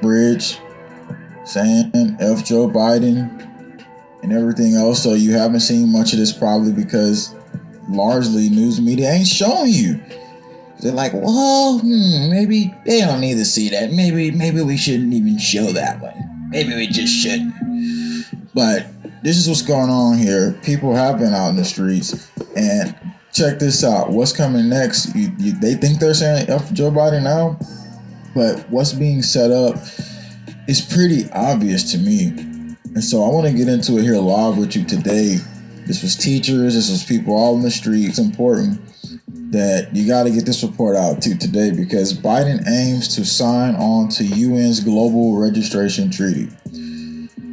bridge saying F Joe Biden and everything else. So you haven't seen much of this probably because largely news media ain't showing you. They're like, well, maybe they don't need to see that. Maybe we shouldn't even show that one. Maybe we just shouldn't. But this is what's going on here. People have been out in the streets, and check this out. What's coming next? They think they're saying F Joe Biden now, but what's being set up is pretty obvious to me. And so I want to get into it here live with you today. This was teachers. This was people all in the streets. It's important that you got to get this report out to today because Biden aims to sign on to UN's Global Registration Treaty.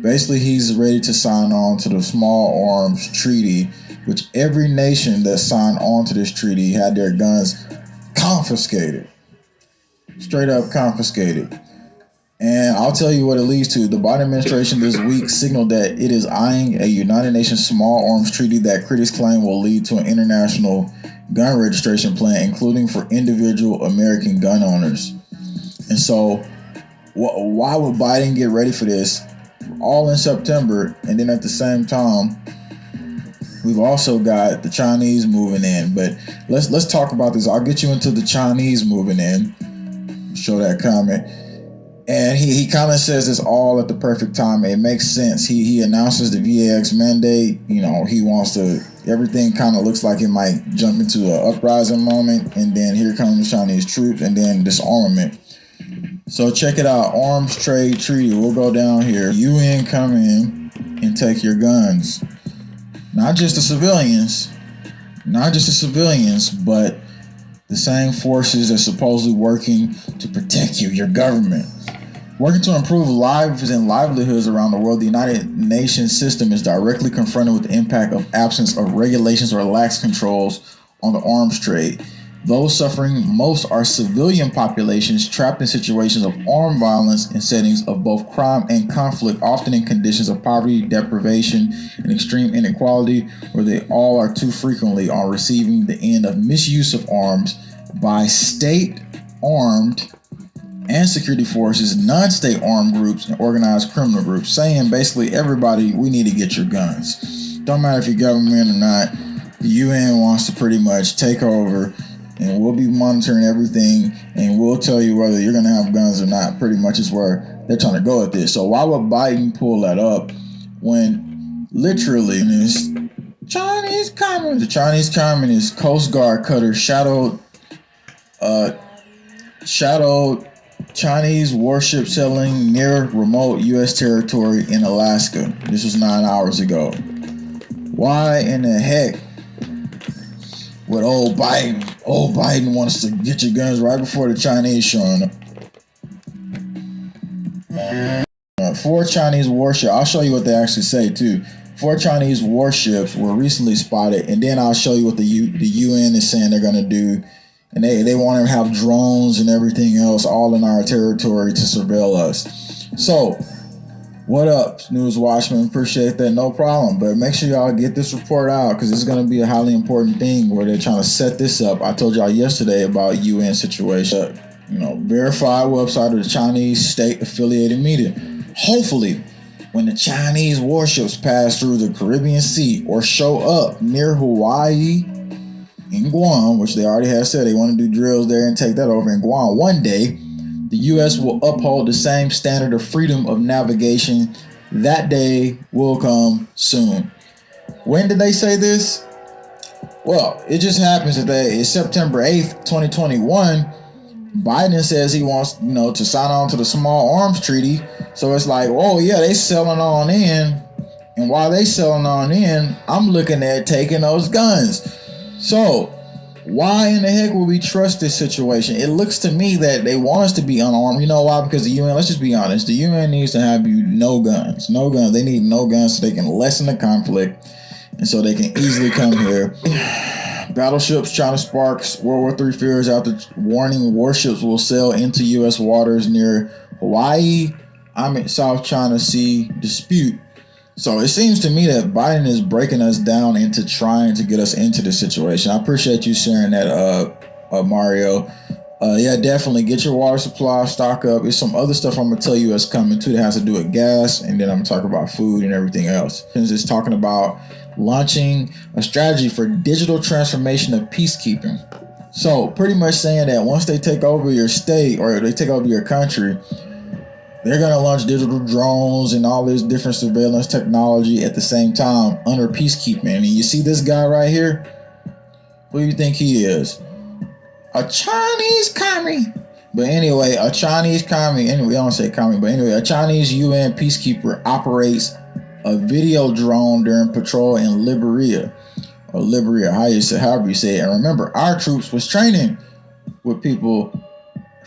Basically, he's ready to sign on to the Small Arms Treaty, which every nation that signed on to this treaty had their guns confiscated. Straight up confiscated. And I'll tell you what it leads to. The Biden administration this week signaled that it is eyeing a United Nations Small Arms Treaty that critics claim will lead to an international gun registration plan, including for individual American gun owners. And so, why would Biden get ready for this? All in September, and then at the same time, we've also got the Chinese moving in. But let's talk about this. I'll get you into the Chinese moving in. Show that comment. And he kind of says this all at the perfect time. It makes sense. He announces the VAX mandate. You know, he wants to, everything kind of looks like it might jump into an uprising moment. And then here comes Chinese troops and then disarmament. So check it out. Arms Trade Treaty. We'll go down here. UN come in and take your guns. Not just the civilians, but the same forces that are supposedly working to protect you, your government. Working to improve lives and livelihoods around the world, the United Nations system is directly confronted with the impact of absence of regulations or lax controls on the arms trade. Those suffering most are civilian populations trapped in situations of armed violence in settings of both crime and conflict, often in conditions of poverty, deprivation, and extreme inequality, where they all are too frequently on receiving the end of misuse of arms by state-armed and security forces, non-state armed groups, and organized criminal groups, saying basically everybody, we need to get your guns. Don't matter if you're government or not, the UN wants to pretty much take over, and we'll be monitoring everything, and we'll tell you whether you're going to have guns or not. Pretty much is where they're trying to go with this. So why would Biden pull that up when literally this the Chinese Communist Coast Guard cutter shadowed Chinese warship sailing near remote U.S. territory in Alaska. This was 9 hours ago. Why in the heck would old Biden wants to get your guns right before the Chinese showing up? 4 Chinese warships. I'll show you what they actually say too. 4 Chinese warships were recently spotted, and then I'll show you what the UN is saying they're going to do. And they want to have drones and everything else all in our territory to surveil us. So, what up, News Watchmen? Appreciate that. No problem. But make sure y'all get this report out because it's going to be a highly important thing where they're trying to set this up. I told y'all yesterday about UN situation. Verified website of the Chinese state-affiliated media. Hopefully, when the Chinese warships pass through the Caribbean Sea or show up near Hawaii, in Guam, which they already have said they want to do drills there and take that over in Guam, one day, the U.S. will uphold the same standard of freedom of navigation. That day will come soon. When did they say this? Well, it just happens that it's September 8th, 2021. Biden says he wants, to sign on to the Small Arms Treaty. So it's like, oh yeah, they selling on in. And while they selling on in, I'm looking at taking those guns. So, why in the heck would we trust this situation? It looks to me that they want us to be unarmed. You know why? Because the UN, let's just be honest, the UN needs to have you no guns. No guns. They need no guns so they can lessen the conflict and so they can easily come here. Battleships China sparks World War III fears after warning warships will sail into U.S. waters near Hawaii. South China Sea dispute. So it seems to me that Biden is breaking us down into trying to get us into this situation. I appreciate you sharing that, Mario. Yeah, definitely get your water supply, stock up. There's some other stuff I'm gonna tell you that's coming too that has to do with gas, and then I'm gonna talk about food and everything else. Since it's talking about launching a strategy for digital transformation of peacekeeping. So pretty much saying that once they take over your state or they take over your country, they're gonna launch digital drones and all this different surveillance technology at the same time under peacekeeping. And you see this guy right here? Who do you think he is? A Chinese commie. But anyway, a Chinese commie, anyway, I don't say commie, but anyway, a Chinese UN peacekeeper operates a video drone during patrol in Liberia. Or Liberia, however you say it. And remember, our troops was training with people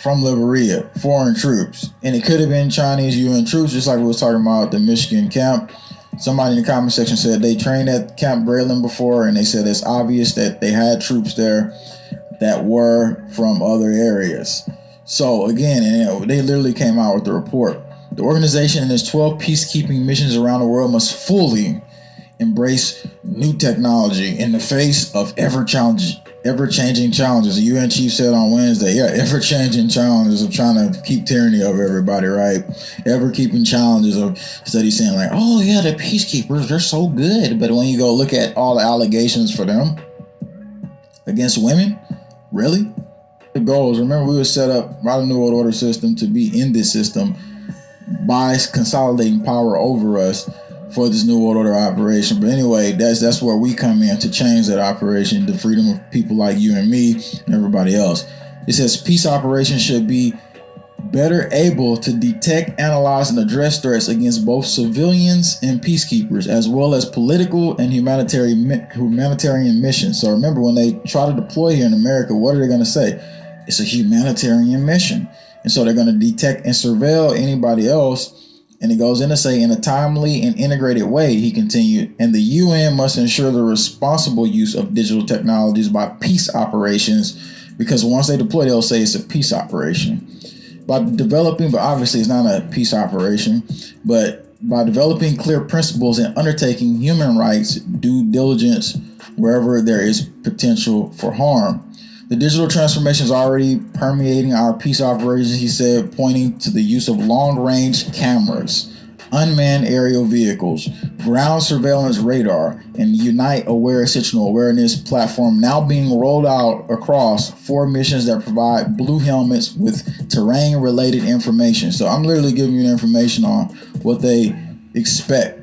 from Liberia, foreign troops. And it could have been Chinese UN troops, just like we was talking about the Michigan camp. Somebody in the comment section said they trained at Camp Grayling before, and they said it's obvious that they had troops there that were from other areas. So again, they literally came out with the report. The organization and its 12 peacekeeping missions around the world must fully embrace new technology in the face of ever-changing challenges. The UN chief said on Wednesday, ever-changing challenges of trying to keep tyranny over everybody, right? Ever-keeping challenges of studies saying like, oh yeah, the peacekeepers, they're so good. But when you go look at all the allegations for them against women, really? The goals, remember we were set up by the New World Order system to be in this system by consolidating power over us for this New World Order operation. But anyway, that's where we come in to change that operation, the freedom of people like you and me and everybody else. It says peace operations should be better able to detect, analyze, and address threats against both civilians and peacekeepers, as well as political and humanitarian missions. So remember, when they try to deploy here in America, what are they going to say? It's a humanitarian mission. And so they're going to detect and surveil anybody else. And it goes in to say, in a timely and integrated way, he continued, and the UN must ensure the responsible use of digital technologies by peace operations, because once they deploy, they'll say it's a peace operation. By developing, but obviously it's not a peace operation, but by developing clear principles and undertaking human rights due diligence wherever there is potential for harm. The digital transformation is already permeating our peace operations, he said, pointing to the use of long-range cameras, unmanned aerial vehicles, ground surveillance radar, and Unite Aware Situational Awareness platform now being rolled out across 4 missions that provide blue helmets with terrain-related information. So I'm literally giving you information on what they expect.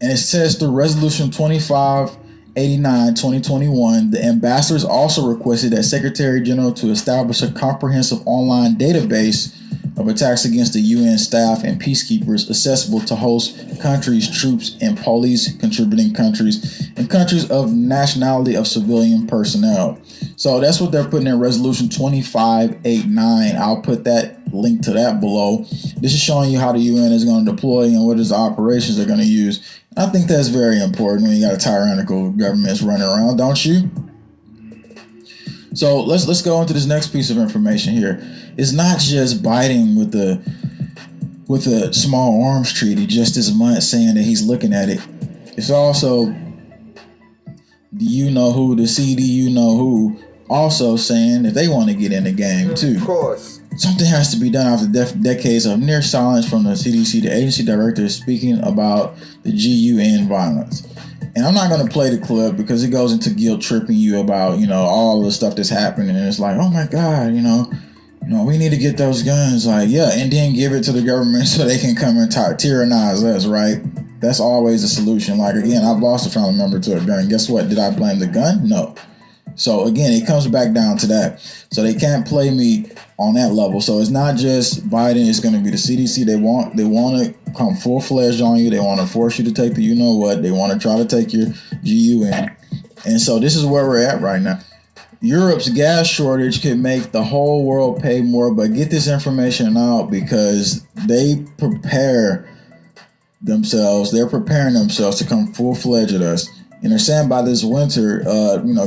And it says through Resolution 2589-2021, the ambassadors also requested that Secretary General to establish a comprehensive online database of attacks against the UN staff and peacekeepers accessible to host countries, troops, and police contributing countries, and countries of nationality of civilian personnel. So that's what they're putting in Resolution 2589. I'll put that link to that below. This is showing you how the UN is going to deploy and what is the operations they're going to use. I think that's very important when you got a tyrannical government running around, don't you? So let's go into this next piece of information here. It's not just Biden with the small arms treaty just this month saying that he's looking at it. It's also the you know who, the CD you know who, also saying that they want to get in the game too. Of course. Something has to be done after decades of near silence from the CDC. The agency director is speaking about the GUN violence. And I'm not going to play the clip because it goes into guilt tripping you about, all the stuff that's happening. And it's like, oh my God, we need to get those guns. Like, yeah, and then give it to the government so they can come and tyrannize us, right? That's always the solution. Like, again, I've lost a family member to a gun. Guess what? Did I blame the gun? No. So again, it comes back down to that. So they can't play me on that level. So it's not just Biden, it's going to be the CDC. They want to come full-fledged on you. They want to force you to take the you-know-what. They want to try to take your GUN. And so this is where we're at right now. Europe's gas shortage could make the whole world pay more, but get this information out because they prepare themselves. They're preparing themselves to come full-fledged at us. And they're saying by this winter,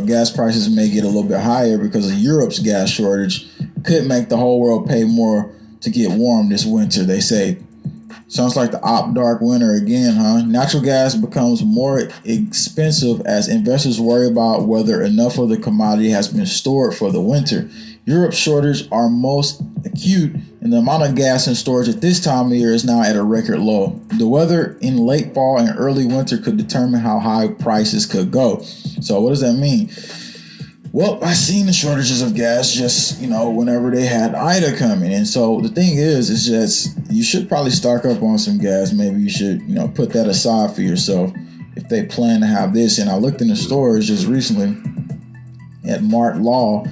gas prices may get a little bit higher because of Europe's gas shortage could make the whole world pay more to get warm this winter, they say. Sounds like the dark winter again, huh? Natural gas becomes more expensive as investors worry about whether enough of the commodity has been stored for the winter. Europe's shortages are most acute, and the amount of gas in storage at this time of year is now at a record low. The weather in late fall and early winter could determine how high prices could go. So what does that mean? Well, I seen the shortages of gas just, whenever they had Ida coming. And so the thing is just you should probably stock up on some gas. Maybe you should, put that aside for yourself if they plan to have this. And I looked in the stores just recently at Mart Law,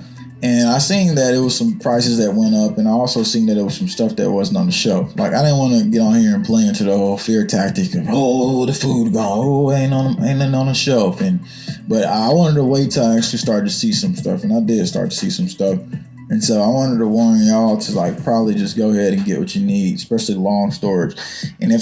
and I seen that it was some prices that went up, and I also seen that it was some stuff that wasn't on the shelf. Like, I didn't want to get on here and play into the whole fear tactic of, the food gone, ain't nothing on the shelf. But I wanted to wait till I actually started to see some stuff, and I did start to see some stuff. And so I wanted to warn y'all to probably just go ahead and get what you need, especially long storage. And if you